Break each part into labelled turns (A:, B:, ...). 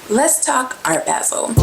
A: let's talk Art Basel.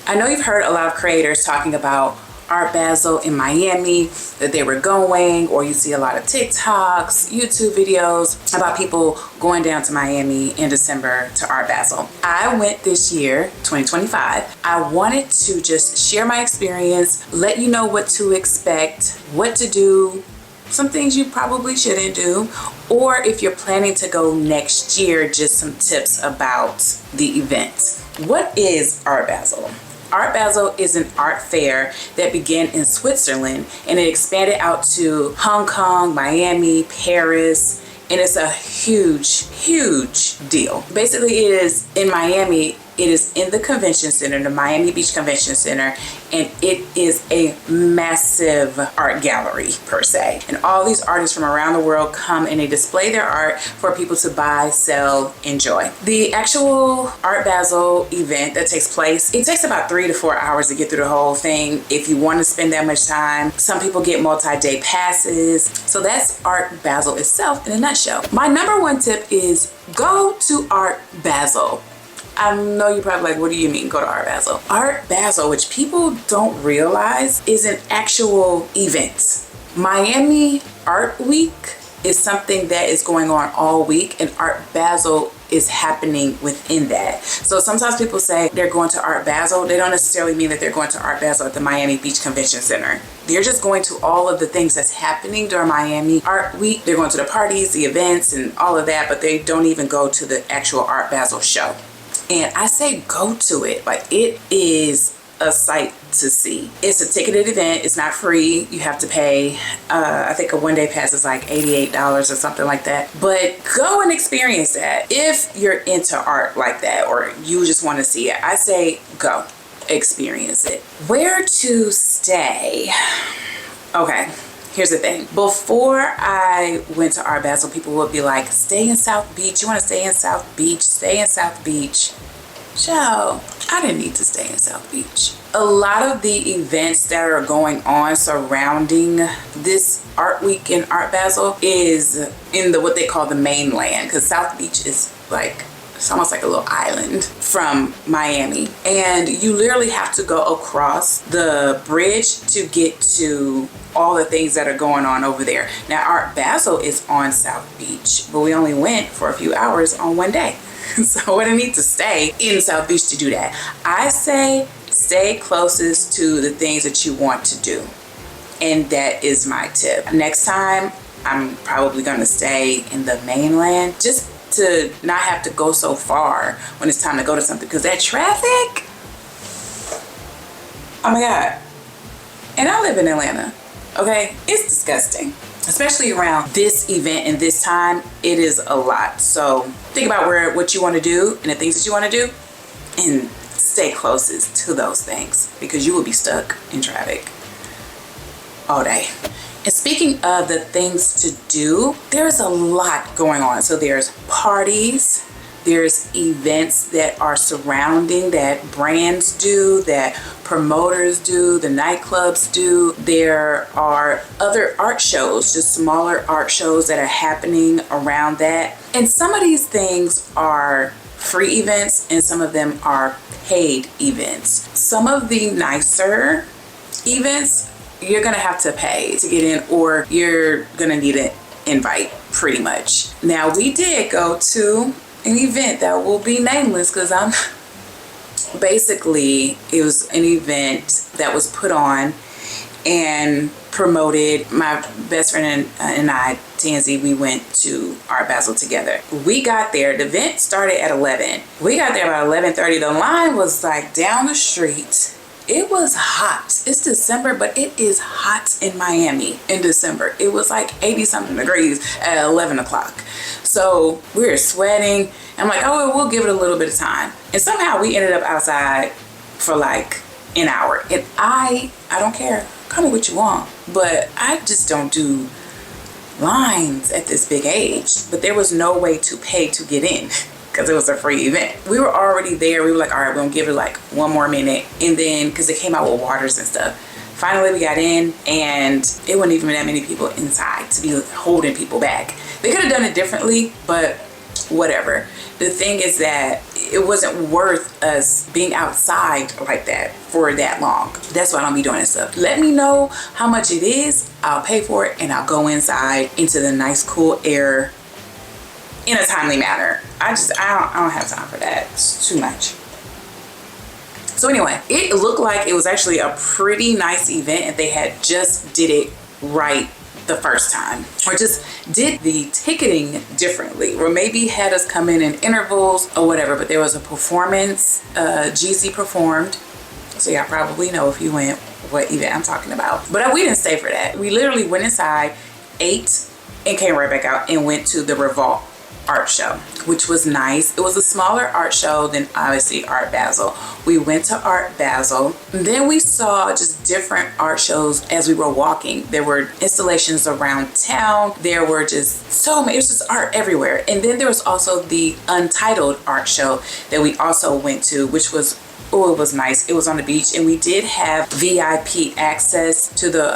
A: I know you've heard a lot of creators talking about Art Basel in Miami, that they were going, or you see a lot of TikToks, YouTube videos about people going down to Miami in December to Art Basel. I went this year, 2025. I wanted to just share my experience, let you know what to expect, what to do, some things you probably shouldn't do, or if you're planning to go next year, just some tips about the event. What is Art Basel? Art Basel is an art fair that began in Switzerland and it expanded out to Hong Kong, Miami, Paris, and it's a huge, huge deal. Basically, it is in Miami. It is in the convention center, the Miami Beach Convention Center, and it is a massive art gallery per se. And all these artists from around the world come and they display their art for people to buy, sell, enjoy. The actual Art Basel event that takes place, it takes about 3 to 4 hours to get through the whole thing if you want to spend that much time. Some people get multi-day passes. So that's Art Basel itself in a nutshell. My number one tip is go to Art Basel. I know you're probably like, what do you mean go to Art Basel? Art Basel, which people don't realize, is an actual event. Miami Art Week is something that is going on all week, and Art Basel is happening within that. So sometimes people say they're going to Art Basel. They don't necessarily mean that they're going to Art Basel at the Miami Beach Convention Center. They're just going to all of the things that's happening during Miami Art Week. They're going to the parties, the events, and all of that, but they don't even go to the actual Art Basel show. And I say go to it. Like, it is a sight to see. It's a ticketed event. It's not free. You have to pay, I think a one-day pass is like $88 or something like that. But go and experience that. If you're into art like that, or you just want to see it, I say go experience it. Where to stay? Okay. Here's the thing. Before I went to Art Basel, people would be like, stay in South Beach. You want to stay in South Beach? Stay in South Beach. Child, I didn't need to stay in South Beach. A lot of the events that are going on surrounding this art week in Art Basel is in the what they call the mainland, because South Beach is like, it's almost like a little island from Miami. And you literally have to go across the bridge to get to all the things that are going on over there. Now, Art Basel is on South Beach, but we only went for a few hours on one day. So I didn't need to stay in South Beach to do that. I say stay closest to the things that you want to do. And that is my tip. Next time, I'm probably going to stay in the mainland, just to not have to go so far when it's time to go to something, because that traffic, oh my God. And I live in Atlanta, okay? It's disgusting, especially around this event and this time. It is a lot. So think about what you want to do and the things that you want to do, and stay closest to those things, because you will be stuck in traffic all day. And speaking of the things to do, there's a lot going on. So there's parties, there's events that are surrounding, that brands do, that promoters do, the nightclubs do. There are other art shows, just smaller art shows that are happening around that. And some of these things are free events and some of them are paid events. Some of the nicer events, you're gonna have to pay to get in, or you're gonna need an invite pretty much. Now, we did go to an event that will be nameless, because basically it was an event that was put on and promoted. My best friend and I, Tansy, we went to Art Basel together. We got there, the event started at 11. We got there about 11:30. The line was like down the street. It was hot. It's December, but it is hot in Miami in December. It was like 80 something degrees at 11 o'clock. So we were sweating. I'm like, oh, we'll give it a little bit of time. And somehow we ended up outside for like an hour. And I don't care. Call me what you want. But I just don't do lines at this big age. But there was no way to pay to get in, because it was a free event. We were already there. We were like, all right, we're gonna give it like one more minute. And then, because it came out with waters and stuff, Finally we got in, and it wasn't even that many people inside to be holding people back. They could have done it differently, but whatever. The thing is that it wasn't worth us being outside like that for that long. That's why I don't be doing this stuff. Let me know how much it is. I'll pay for it, and I'll go inside into the nice cool air in a timely manner. I don't have time for that. It's too much. So anyway, it looked like it was actually a pretty nice event, and they had just did it right the first time, or just did the ticketing differently, or maybe had us come in intervals or whatever. But there was a performance, GC performed, so y'all probably know if you went what event I'm talking about. But we didn't stay for that. We literally went inside, ate, and came right back out and went to the Revolt art show, which was nice. It was a smaller art show than obviously Art Basel. We went to Art Basel, and then we saw just different art shows as we were walking. There were installations around town. There were just so many, it was just art everywhere. And then there was also the Untitled art show that we also went to, which was, oh, it was nice. It was on the beach, and we did have VIP access to the,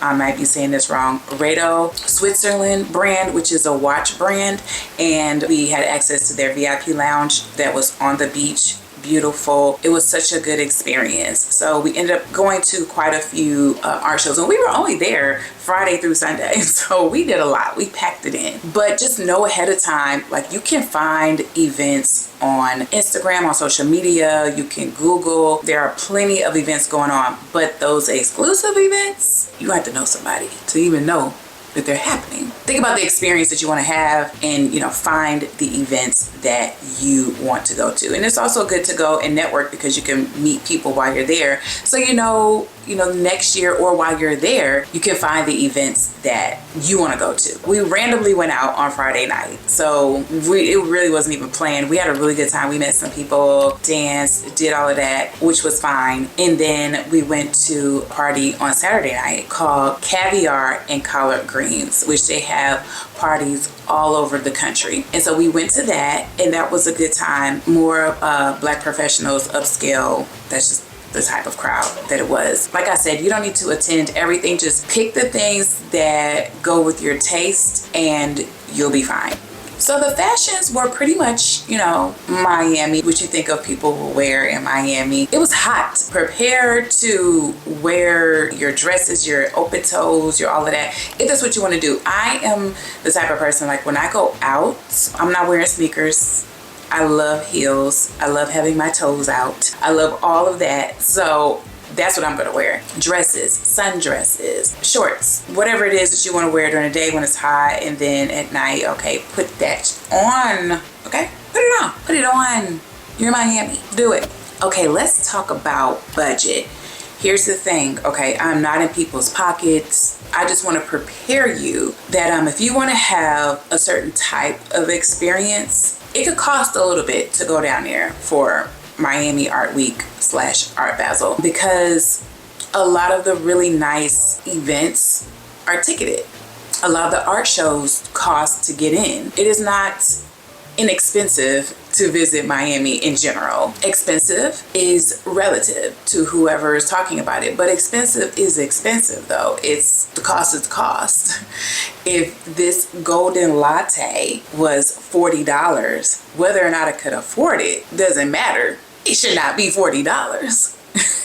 A: I might be saying this wrong, Redo Switzerland brand, which is a watch brand. And we had access to their VIP lounge that was on the beach. Beautiful. It was such a good experience. So we ended up going to quite a few art shows, and we were only there Friday through Sunday, so we did a lot. We packed it in. But just know ahead of time, like, you can find events on Instagram, on social media. You can Google. There are plenty of events going on, but those exclusive events, you have to know somebody to even know that they're happening. Think about the experience that you want to have, and find the events that you want to go to. And it's also good to go and network, because you can meet people while you're there. So next year, or while you're there, you can find the events that you want to go to. We randomly went out on Friday night, so it really wasn't even planned. We had a really good time. We met some people, danced, did all of that, which was fine. And then we went to a party on Saturday night called Caviar and Collard Greens, which they have parties all over the country. And so we went to that, and that was a good time. More Black professionals, upscale. That's just the type of crowd that it was. Like I said, you don't need to attend everything. Just pick the things that go with your taste, and you'll be fine. So the fashions were pretty much, Miami, what you think of people will wear in Miami. It was hot. Prepare to wear your dresses, your open toes, your all of that, if that's what you want to do. I am the type of person, like, when I go out, I'm not wearing sneakers. I love heels. I love having my toes out. I love all of that. So that's what I'm going to wear. Dresses, sundresses, shorts, whatever it is that you want to wear during the day when it's hot, and then at night, okay, put that on. Okay, put it on. Put it on. You're in Miami. Do it. Okay, let's talk about budget. Here's the thing, okay, I'm not in people's pockets. I just want to prepare you that if you want to have a certain type of experience, it could cost a little bit to go down there for Miami Art Week / Art Basel, because a lot of the really nice events are ticketed. A lot of the art shows cost to get in. It is not inexpensive to visit Miami in general. Expensive is relative to whoever is talking about it, but expensive is expensive though. It's the cost is the cost. If this golden latte was $40, whether or not I could afford it doesn't matter. It should not be $40.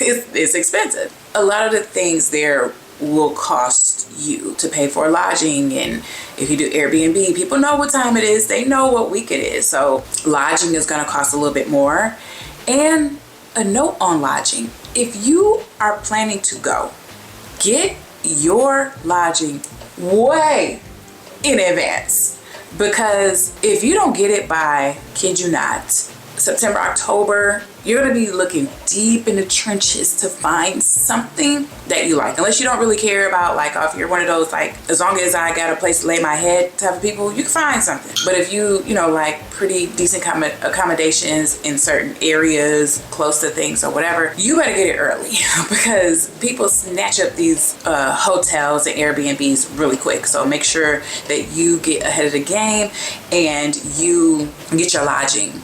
A: It's expensive. A lot of the things there will cost you to pay for lodging, and if you do Airbnb, people know what time it is, they know what week it is, so lodging is going to cost a little bit more. And a note on lodging: if you are planning to go, get your lodging way in advance, because if you don't get it by, kid you not, September, October, you're going to be looking deep in the trenches to find something that you like. Unless you don't really care about, like, if you're one of those, like, as long as I got a place to lay my head type of people, you can find something. But if you like pretty decent accommodations in certain areas, close to things or whatever, you better get it early because people snatch up these hotels and Airbnbs really quick. So make sure that you get ahead of the game and you get your lodging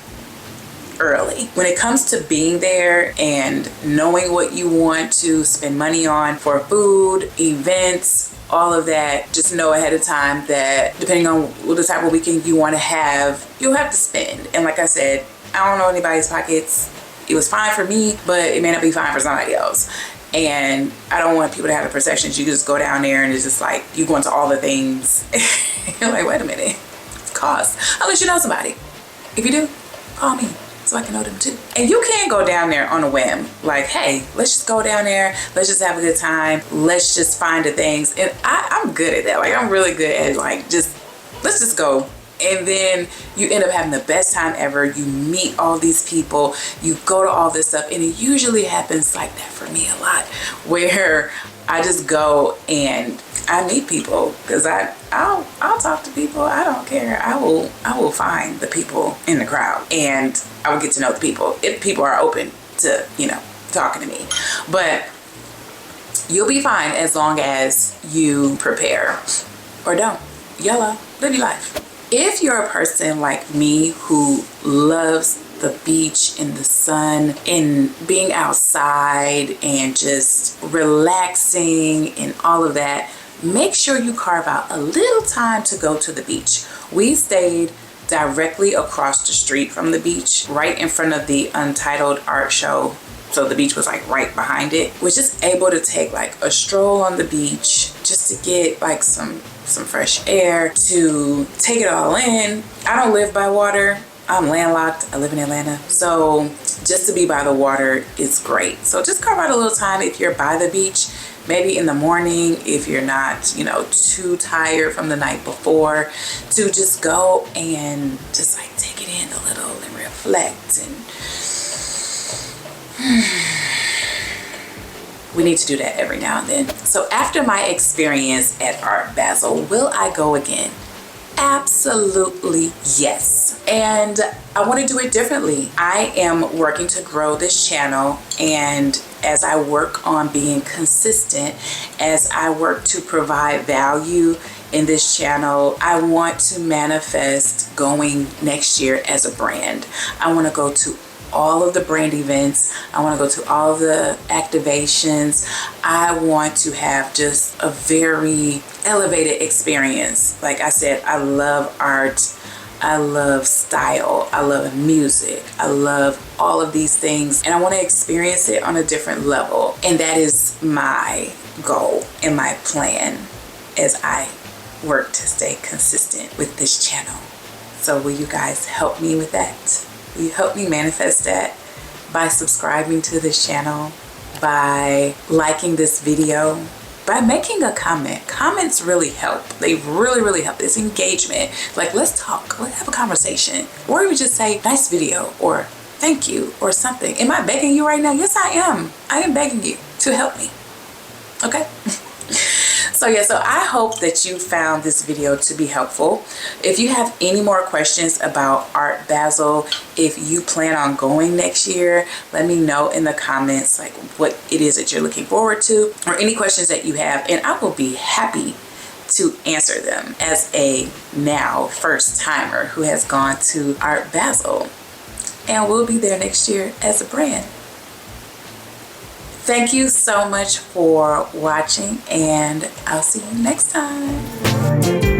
A: early. When it comes to being there and knowing what you want to spend money on for food, events, all of that, just know ahead of time that depending on what the type of weekend you want to have, you'll have to spend. And like I said, I don't know anybody's pockets. It was fine for me, but it may not be fine for somebody else. And I don't want people to have the perception that you just go down there and it's just like you go into all the things. You're like, wait a minute, it's cost. Unless you know somebody. If you do, call me so I can know them too. And you can go down there on a whim. Like, hey, let's just go down there. Let's just have a good time. Let's just find the things. And I'm good at that. Like, I'm really good at like, let's just go. And then you end up having the best time ever. You meet all these people. You go to all this stuff. And it usually happens like that for me a lot. Where I just go and I meet people. Because I'll talk to people. I don't care. I will find the people in the crowd. And I will get to know the people. If people are open to, talking to me. But you'll be fine as long as you prepare. Or don't. YOLO. Live your life. If you're a person like me who loves the beach and the sun and being outside and just relaxing and all of that, make sure you carve out a little time to go to the beach. We stayed directly across the street from the beach, right in front of the Untitled Art Show. So the beach was like right behind it. Was just able to take like a stroll on the beach just to get like some fresh air, to take it all in. I don't live by water. I'm landlocked. I live in Atlanta. So just to be by the water is great. So just carve out a little time if you're by the beach, maybe in the morning, if you're not, too tired from the night before, to just go and just like take it in a little and reflect. And we need to do that every now and then. So after my experience at Art Basel, will I go again? Absolutely yes. And I want to do it differently. I am working to grow this channel, and as I work on being consistent, as I work to provide value in this channel, I want to manifest going next year as a brand. I want to go to all of the brand events. I want to go to all of the activations. I want to have just a very elevated experience. Like I said, I love art. I love style. I love music. I love all of these things. And I want to experience it on a different level. And that is my goal and my plan as I work to stay consistent with this channel. So will you guys help me with that? Will you help me manifest that by subscribing to this channel, by liking this video, by making a comment? Comments really help. They really, really help. It's engagement. Like, let's talk. Let's have a conversation. Or even just say, nice video, or thank you, or something. Am I begging you right now? Yes, I am. I am begging you to help me. Okay? So I hope that you found this video to be helpful. If you have any more questions about Art Basel, if you plan on going next year, let me know in the comments like what it is that you're looking forward to, or any questions that you have, and I will be happy to answer them as a now first timer who has gone to Art Basel, and we'll be there next year as a brand. Thank you so much for watching, and I'll see you next time.